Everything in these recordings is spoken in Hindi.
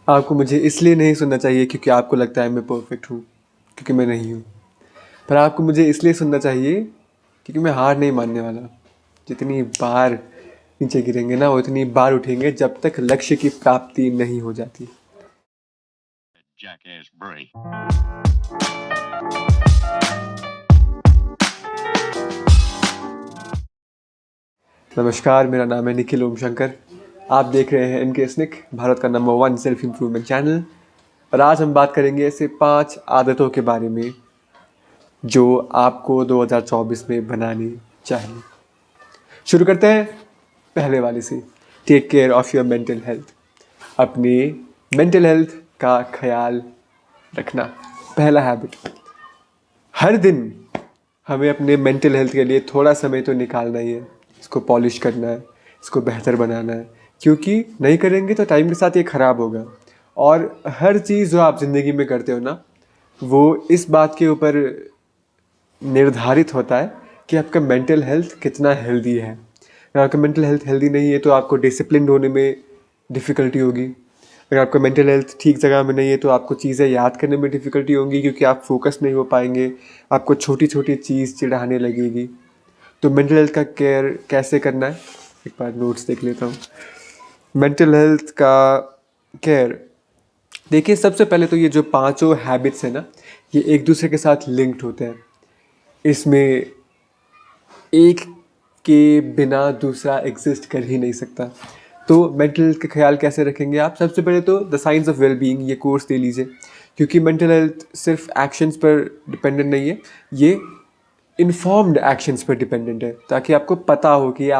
आपको मुझे इसलिए नहीं सुनना चाहिए क्योंकि आपको लगता है मैं परफेक्ट हूँ, क्योंकि मैं नहीं हूँ। पर आपको मुझे इसलिए सुनना चाहिए क्योंकि मैं हार नहीं मानने वाला। जितनी बार नीचे गिरेंगे ना उतनी बार उठेंगे जब तक लक्ष्य की प्राप्ति नहीं हो जाती। Jackass Bray. नमस्कार, मेरा नाम है निखिल ओम शंकर। आप देख रहे हैं इनके स्निक, भारत का नंबर 1 सेल्फ इम्प्रूवमेंट चैनल। और आज हम बात करेंगे ऐसे 5 आदतों के बारे में जो आपको 2024 में बनानी चाहिए। शुरू करते हैं पहले वाले से। Take care of your mental health. अपनी मेंटल हेल्थ का ख्याल रखना पहला हैबिट। हर दिन हमें अपने मेंटल हेल्थ के लिए थोड़ा समय तो निकालना ही है। इसको पॉलिश करना है, इसको बेहतर बनाना है, क्योंकि नहीं करेंगे तो टाइम के साथ ये ख़राब होगा। और हर चीज़ जो आप ज़िंदगी में करते हो ना, वो इस बात के ऊपर निर्धारित होता है कि आपका मेंटल हेल्थ कितना हेल्दी है। अगर आपका मेंटल हेल्थ हेल्दी नहीं है तो आपको डिसिप्लिन होने में डिफ़िकल्टी होगी। अगर आपका मेंटल हेल्थ ठीक जगह में नहीं है तो आपको चीज़ें याद करने में डिफ़िकल्टी होगी, क्योंकि आप फोकस नहीं हो पाएंगे, आपको छोटी छोटी चीज़ चिढ़ाने लगेगी। तो मेंटल हेल्थ का केयर कैसे करना है, एक बार नोट्स देख लेता हूँ। मेंटल हेल्थ का केयर, देखिए सबसे पहले तो ये जो पांचों हैबिट्स हैं ना, ये एक दूसरे के साथ लिंक्ड होते हैं। इसमें एक के बिना दूसरा एग्जिस्ट कर ही नहीं सकता। तो मेंटल हेल्थ का ख्याल कैसे रखेंगे आप? सबसे पहले तो द साइंस ऑफ वेलबींग ये कोर्स ले लीजिए, क्योंकि मेंटल हेल्थ सिर्फ एक्शंस पर डिपेंडेंट नहीं है, ये इन्फॉर्म्ड एक्शंस पर डिपेंडेंट है। ताकि आपको पता हो कि ये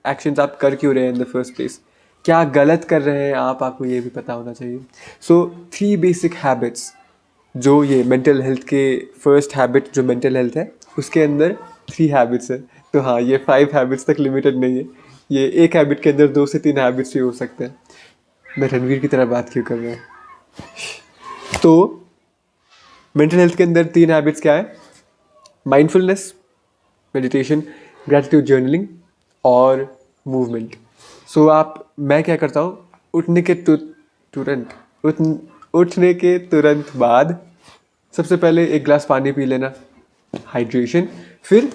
एक्शंस आप कर क्यों रहे हैं इन द फर्स्ट प्लेस, क्या गलत कर रहे हैं आप, आपको ये भी पता होना चाहिए। सो 3 बेसिक हैबिट्स जो ये मेंटल हेल्थ के, फर्स्ट हैबिट जो मेंटल हेल्थ है उसके अंदर 3 हैबिट्स है। तो हाँ, ये 5 हैबिट्स तक लिमिटेड नहीं है, ये एक हैबिट के अंदर 2 से 3 हैबिट्स भी हो सकते हैं। मैं रणवीर की तरह बात क्यों कर रहा हूँ? तो मेंटल हेल्थ के अंदर 3 हैबिट्स क्या है? माइंडफुलनेस, मेडिटेशन, ग्रैटिट्यूड जर्नलिंग और मूवमेंट। सो मैं क्या करता हूँ, उठने के तुरंत उठने के तुरंत बाद सबसे पहले एक गिलास पानी पी लेना, हाइड्रेशन। फिर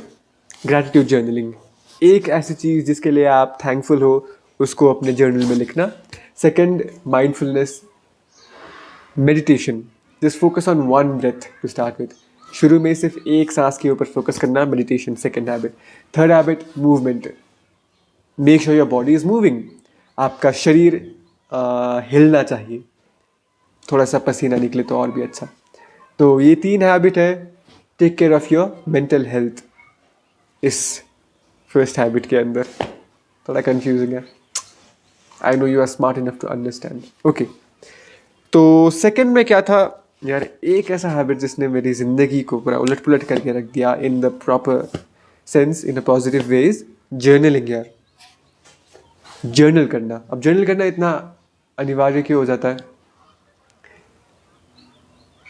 ग्रैटिट्यूड जर्नलिंग, एक ऐसी चीज़ जिसके लिए आप थैंकफुल हो उसको अपने जर्नल में लिखना। Second, mindfulness, meditation, just focus on one breath to start with. शुरू में सिर्फ एक सांस के ऊपर फोकस करना, meditation second habit. Third habit, movement, make sure your body is moving. आपका शरीर हिलना चाहिए, थोड़ा सा पसीना निकले तो और भी अच्छा। तो ये 3 हैबिट है take care of your mental health. इस फर्स्ट हैबिट के अंदर थोड़ा कंफ्यूजिंग है, I know you are smart enough to understand. Okay, तो सेकंड में क्या था यार, एक ऐसा हैबिट जिसने मेरी ज़िंदगी को पूरा उलट पुलट करके रख दिया in the proper sense, in a positive ways. Journaling यार, जर्नल करना। अब जर्नल करना इतना अनिवार्य क्यों हो जाता है?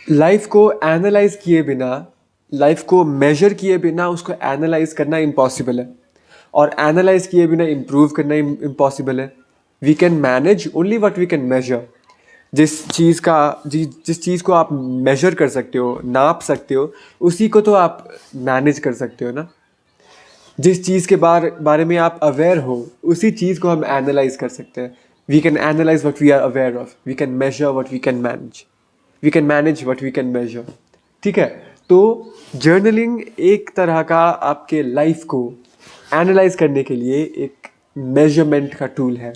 लाइफ को एनालाइज किए बिना, लाइफ को मेजर किए बिना उसको एनालाइज करना इम्पॉसिबल है, और एनालाइज किए बिना इम्प्रूव करना इम्पॉसिबल है। We can manage only what we can measure. जिस चीज़ को आप मेजर कर सकते हो, नाप सकते हो, उसी को तो आप मैनेज कर सकते हो ना। जिस चीज़ के बारे में आप अवेयर हो उसी चीज़ को हम एनालाइज कर सकते हैं। We can analyse what we are aware of, we can measure what we can manage, we can manage what we can measure. ठीक है, तो जर्नलिंग एक तरह का आपके लाइफ को एनालाइज करने के लिए एक मेजरमेंट का टूल है।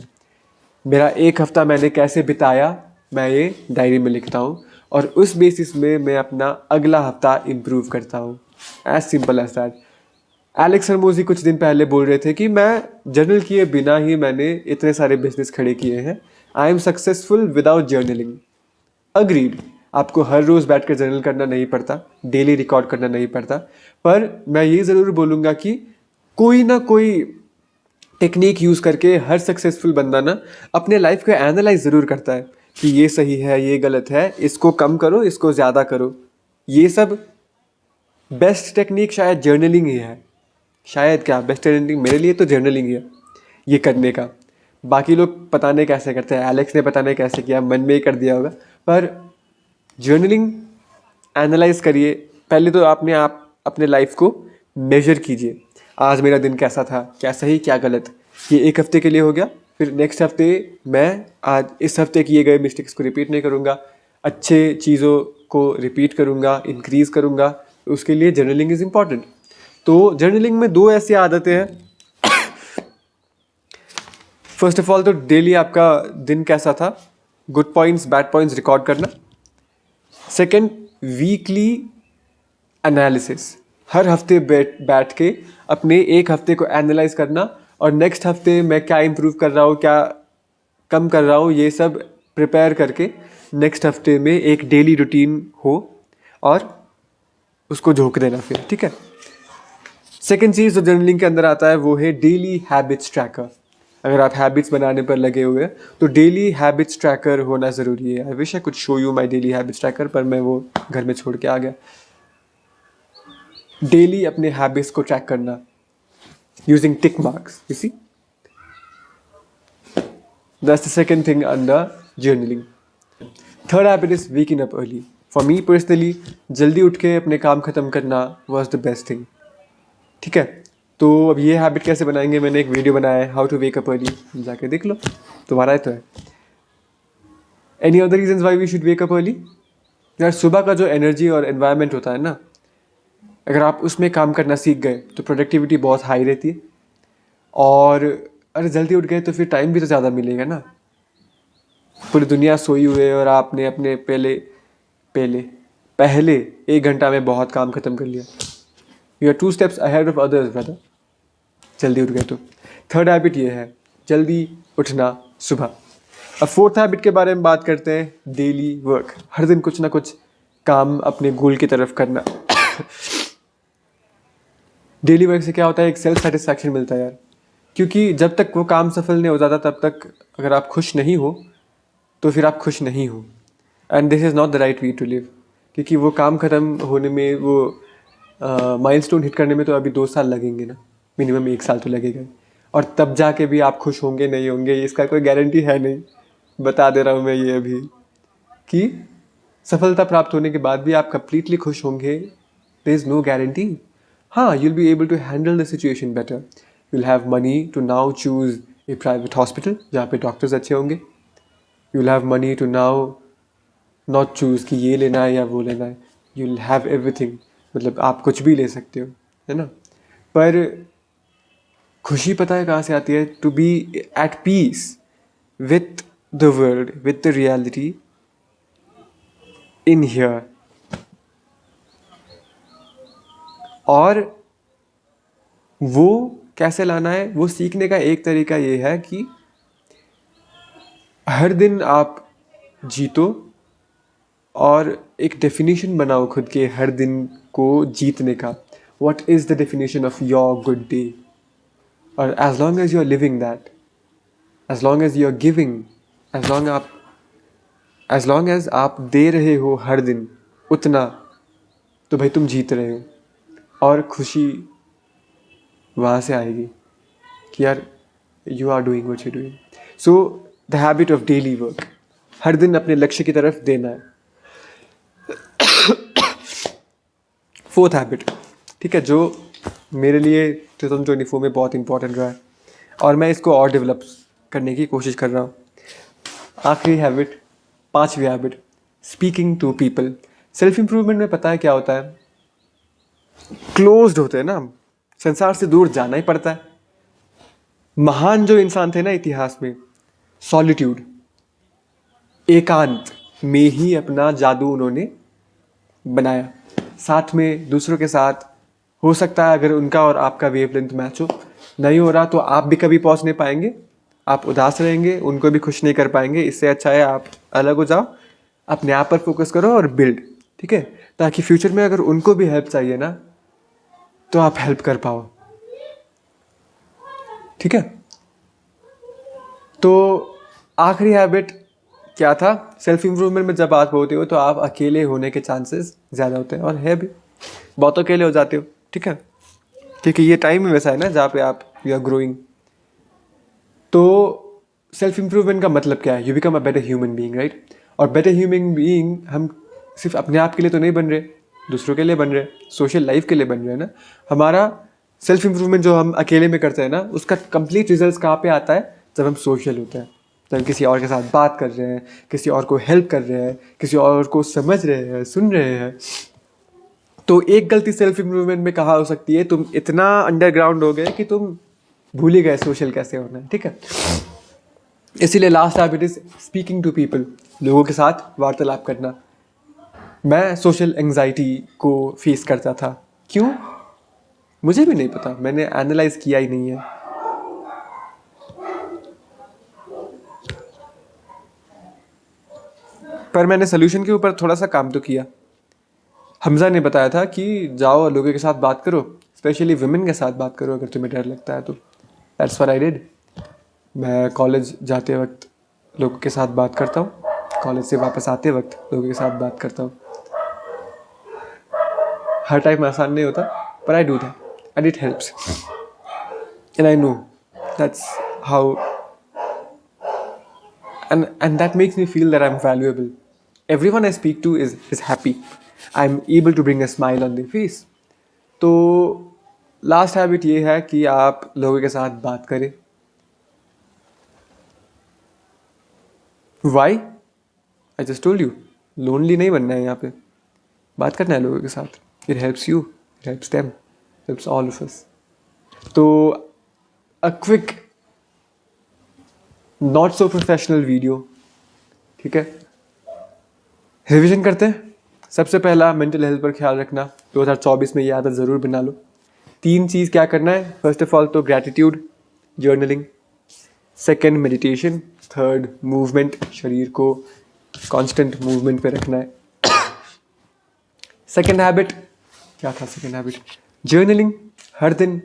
मेरा एक हफ़्ता मैंने कैसे बिताया, मैं ये डायरी में लिखता हूँ, और उस बेसिस में मैं अपना अगला हफ्ता इम्प्रूव करता हूँ। As simple as that. Alex Hormozi कुछ दिन पहले बोल रहे थे कि मैं जर्नल किए बिना ही मैंने इतने सारे बिजनेस खड़े किए हैं। I am successful without journaling. Agreed, आपको हर रोज़ बैठ कर जर्नल करना नहीं पड़ता, डेली रिकॉर्ड करना नहीं पड़ता, पर मैं ये ज़रूर बोलूँगा कि कोई ना कोई टेक्निक यूज़ करके हर सक्सेसफुल बंदा ना अपने लाइफ को एनालाइज ज़रूर करता है कि ये सही है, ये गलत है, इसको कम करो, इसको ज़्यादा करो। ये सब बेस्ट टेक्निक शायद जर्नलिंग ही है। शायद क्या, बेस्ट जर्नलिंग मेरे लिए तो जर्नलिंग है ये करने का। बाकी लोग पता नहीं कैसे करते हैं, एलेक्स ने पता नहीं कैसे किया, मन में ही कर दिया होगा। पर जर्नलिंग एनालाइज करिए पहले तो, आप अपने लाइफ को मेजर कीजिए। आज मेरा दिन कैसा था, क्या सही क्या गलत, ये एक हफ्ते के लिए हो गया। फिर नेक्स्ट हफ्ते मैं आज इस हफ्ते किए गए मिस्टेक्स को रिपीट नहीं करूँगा, अच्छे चीज़ों को रिपीट करूँगा, इंक्रीज़ करूँगा। उसके लिए जर्नलिंग इज़ इम्पॉर्टेंट। तो जर्नलिंग में 2 ऐसी आदतें हैं। फर्स्ट ऑफ ऑल तो डेली आपका दिन कैसा था, good points bad points record करना। सेकंड, वीकली एनालिसिस, हर हफ्ते बैठ के अपने एक हफ्ते को एनालाइज करना और नेक्स्ट हफ्ते मैं क्या इम्प्रूव कर रहा हूँ, क्या कम कर रहा हूँ, ये सब प्रिपेयर करके नेक्स्ट हफ्ते में एक डेली रूटीन हो और उसको झोंक देना फिर, ठीक है। सेकेंड चीज़ जो जर्नलिंग के अंदर आता है वो है डेली हैबिट्स ट्रैकर। अगर आप हैबिट्स बनाने पर लगे हुए हैं तो डेली हैबिट्स ट्रैकर होना ज़रूरी है। I wish I could show you my daily habits tracker, पर मैं वो घर में छोड़ के आ गया। डेली अपने हैबिट्स को ट्रैक करना using tick marks, you see, that's the second thing under journaling. Third habit is waking up early. For me personally जल्दी उठ के अपने काम ख़त्म करना वॉज द बेस्ट थिंग, ठीक है। तो अब ये हैबिट कैसे बनाएंगे, मैंने एक वीडियो बनाया है how to wake up early, जाके देख लो, तुम्हारा तो है। Any other reasons why we should wake up early? यार सुबह का जो एनर्जी और एनवायरनमेंट होता है ना, अगर आप उसमें काम करना सीख गए तो प्रोडक्टिविटी बहुत हाई रहती है। और अरे जल्दी उठ गए तो फिर टाइम भी तो ज़्यादा मिलेगा ना। पूरी दुनिया सोई हुई है और आपने अपने पहले 1 घंटा में बहुत काम खत्म कर लिया। You are 2 steps ahead of others brother, जल्दी उठ गए तो। थर्ड हैबिट ये है जल्दी उठना सुबह। अब फोर्थ हैबिट के बारे में बात करते हैं, डेली वर्क। हर दिन कुछ ना कुछ काम अपने गोल की तरफ करना। डेली वर्क से क्या होता है, एक सेल्फ सेटिस्फैक्शन मिलता है यार, क्योंकि जब तक वो काम सफल नहीं हो जाता तब तक अगर आप खुश नहीं हो तो फिर आप खुश नहीं हो। And this is not the right way to live, क्योंकि वो काम ख़त्म होने में, वो माइलस्टोन हिट करने में तो अभी 2 साल लगेंगे ना, मिनिमम 1 साल तो लगेगा। और तब जाके भी आप खुश होंगे नहीं होंगे इसका कोई गारंटी है नहीं। बता दे रहा हूँ मैं ये अभी कि सफलता प्राप्त होने के बाद भी आप कंप्लीटली खुश होंगे, देयर इज़ नो गारंटी। हाँ, you'll be able to handle the situation better. You'll have money to now choose a private hospital जहाँ पे डॉक्टर्स अच्छे होंगे. You'll have money to now not choose कि ये लेना है या वो लेना है. You'll have everything. मतलब आप कुछ भी ले सकते हो, है ना. पर खुशी पता है कहाँ से आती है? To be at peace with the world, with the reality in here. और वो कैसे लाना है, वो सीखने का एक तरीका ये है कि हर दिन आप जीतो और एक डेफिनेशन बनाओ खुद के हर दिन को जीतने का. What is the definition of your good day? और as long as you are living that, as long as you are giving, as long as आप दे रहे हो हर दिन उतना, तो भाई तुम जीत रहे हो. और खुशी वहाँ से आएगी कि यार you are doing what you doing. So the habit of daily work, हर दिन अपने लक्ष्य की तरफ देना है. फोर्थ हैबिट, ठीक है, जो मेरे लिए 2024 में बहुत इंपॉर्टेंट रहा है और मैं इसको और डेवलप करने की कोशिश कर रहा हूँ. आखिरी हैबिट, 5वीं habit, speaking to people. Self improvement में पता है क्या होता है, क्लोज्ड होते हैं ना, संसार से दूर जाना ही पड़ता है. महान जो इंसान थे ना इतिहास में, सॉलिट्यूड, एकांत में ही अपना जादू उन्होंने बनाया. साथ में दूसरों के साथ हो सकता है अगर उनका और आपका वेवलेंथ मैच हो, नहीं हो रहा तो आप भी कभी पहुंच नहीं पाएंगे, आप उदास रहेंगे, उनको भी खुश नहीं कर पाएंगे. इससे अच्छा है आप अलग हो जाओ, अपने आप पर फोकस करो और बिल्ड, ठीक है, ताकि फ्यूचर में अगर उनको भी हेल्प चाहिए ना तो आप हेल्प कर पाओ. ठीक है. तो आखिरी हैबिट क्या था, सेल्फ इम्प्रूवमेंट में जब आप होते हो तो आप अकेले होने के चांसेस ज़्यादा होते हैं, और है भी, बहुत अकेले हो जाते हो. ठीक है, क्योंकि ये टाइम ही वैसा है ना जहाँ पे आप यू आर ग्रोइंग. तो सेल्फ इम्प्रूवमेंट का मतलब क्या है? You become a better human being, right? और बेटर ह्यूमन बीइंग हम सिर्फ अपने आप के लिए तो नहीं बन रहे, दूसरों के लिए बन रहे, सोशल लाइफ के लिए बन रहे हैं ना। हमारा सेल्फ इम्प्रूवमेंट जो हम अकेले में करते हैं ना, उसका कंप्लीट रिजल्ट कहाँ पे आता है? जब हम सोशल होते हैं, जब हम किसी और के साथ बात कर रहे हैं, किसी और को हेल्प कर रहे हैं, किसी और को समझ रहे हैं, सुन रहे हैं। तो एक गलती सेल्फ इम्प्रूवमेंट में कहाँ हो सकती है? तुम इतना अंडरग्राउंड हो गए कि तुम भूल ही गए सोशल कैसे होना है, ठीक है? इसीलिए last habit is speaking to people, लोगों के साथ वार्तालाप करना। मैं सोशल एंग्जाइटी को फेस करता था। क्यों? मुझे भी नहीं पता, मैंने एनालाइज किया ही नहीं है। पर मैंने सोल्यूशन के ऊपर थोड़ा सा काम तो किया। हमजा ने बताया था कि जाओ लोगों के साथ बात करो, स्पेशली वुमेन के साथ बात करो अगर तुम्हें डर लगता है तो। That's what I did. मैं कॉलेज जाते वक्त लोगों के साथ बात करता हूँ, कॉलेज से वापस आते वक्त लोगों के साथ बात करता हूँ। हर टाइम आसान नहीं होता, पर I do that and it helps and I know that's how and that makes me feel that I'm valuable. Everyone I speak to is happy. I'm able to bring a smile on their face. तो लास्ट हैबिट ये है कि आप लोगों के साथ बात करें। Why? I just told you, lonely नहीं बनना है यहाँ पे, बात करना है लोगों के साथ। It helps you, it helps them, helps all of us. तो a quick not so professional video, ठीक है? रिविजन करते हैं। सबसे पहला, मेंटल हेल्थ पर ख्याल रखना। 2024 में ये आदत ज़रूर बना लो। 3 चीज़ क्या करना है? फर्स्ट ऑफ ऑल तो gratitude, journaling. Second meditation. Third movement, शरीर को कांस्टेंट मूवमेंट पे रखना है। सेकेंड हैबिट क्या था? Second habit journaling. हर दिन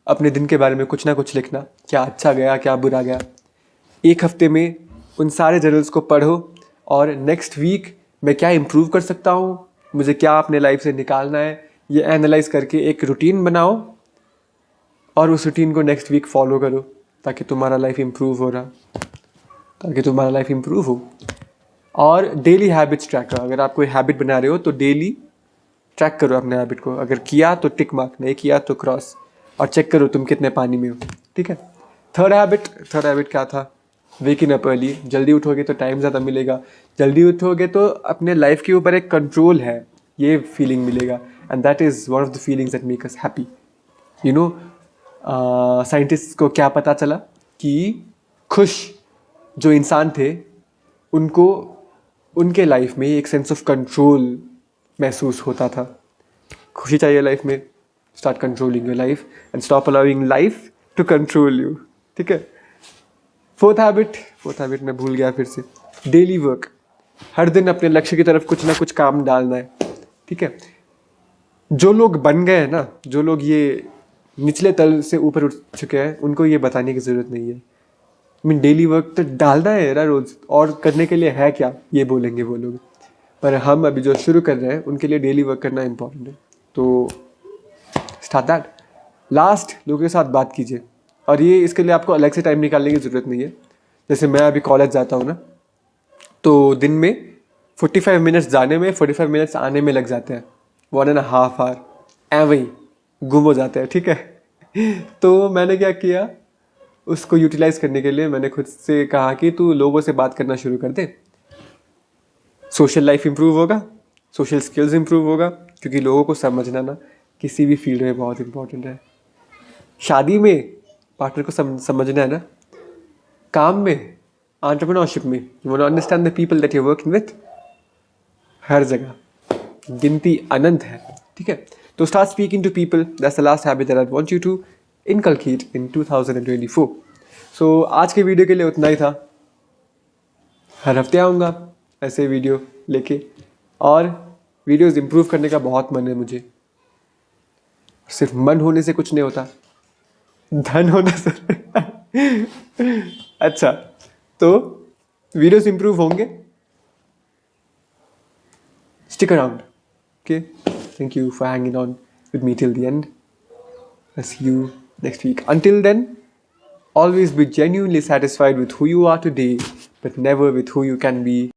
अपने दिन के बारे में कुछ ना कुछ लिखना, क्या अच्छा गया, क्या बुरा गया। एक हफ्ते में उन सारे जर्नल्स को पढ़ो और नेक्स्ट वीक मैं क्या इम्प्रूव कर सकता हूँ, मुझे क्या अपने लाइफ से निकालना है, ये एनालाइज करके एक रूटीन बनाओ और उस रूटीन को नेक्स्ट वीक फॉलो करो ताकि तुम्हारा लाइफ इम्प्रूव हो। और डेली हैबिट्स ट्रैक करो। अगर आप कोई हैबिट बना रहे हो तो डेली ट्रैक करो अपने हैबिट को। अगर किया तो टिक मार्क, नहीं किया तो क्रॉस, और चेक करो तुम कितने पानी में हो, ठीक है? थर्ड हैबिट क्या था? Waking up early. जल्दी उठोगे तो टाइम ज़्यादा मिलेगा, जल्दी उठोगे तो अपने लाइफ के ऊपर एक कंट्रोल है, ये फीलिंग मिलेगा। And that is one of the feelings that make us happy. You know, scientist को क्या पता चला कि खुश जो इंसान थे उनको उनके लाइफ में एक सेंस ऑफ कंट्रोल महसूस होता था। खुशी चाहिए लाइफ में, start controlling your life and stop allowing life to control you, ठीक है? फोर्थ हैबिट मैं भूल गया फिर से। Daily work. हर दिन अपने लक्ष्य की तरफ कुछ ना कुछ काम डालना है, ठीक है? जो लोग बन गए हैं ना, जो लोग ये निचले तल से ऊपर उठ चुके हैं, उनको ये बताने की ज़रूरत नहीं है। मीन डेली वर्क तो डालना है ना रोज़, और करने के लिए है क्या ये बोलेंगे वो लोग। पर हम अभी जो शुरू कर रहे हैं उनके लिए डेली वर्क करना इंपॉर्टेंट है, तो स्टार्ट दैट। लास्ट, लोगों के साथ बात कीजिए। और ये इसके लिए आपको अलग से टाइम निकालने की ज़रूरत नहीं है। जैसे मैं अभी कॉलेज जाता हूँ ना, तो दिन में 45 मिनट्स जाने में, 45 मिनट्स आने में लग जाते हैं। 1.5 आवर ऐवे ही गुम हो जाते हैं, ठीक है? तो मैंने क्या किया, उसको यूटिलाइज करने के लिए मैंने खुद से कहा कि तू लोगों से बात करना शुरू कर दे। सोशल लाइफ इंप्रूव होगा, सोशल स्किल्स इंप्रूव होगा, क्योंकि लोगों को समझना ना किसी भी फील्ड में बहुत इंपॉर्टेंट है। शादी में पार्टनर को समझना है ना, काम में, एंटरप्रेन्योरशिप में, you want to understand the people that you are working with. हर जगह गिनती अनंत है, ठीक है? तो start speaking to people. That's the last habit that I want you to inculcate in 2024। So आज के वीडियो के लिए उतना ही था। हर हफ्ते आऊँगा ऐसे वीडियो लेके, और वीडियोस इंप्रूव करने का बहुत मन है मुझे। सिर्फ मन होने से कुछ नहीं होता, धन होने से अच्छा, तो वीडियोस इंप्रूव होंगे। Stick around, okay? Thank you for hanging on with me till the end. I see you next week. Until then, Always be genuinely satisfied with who you are today, but never with who you can be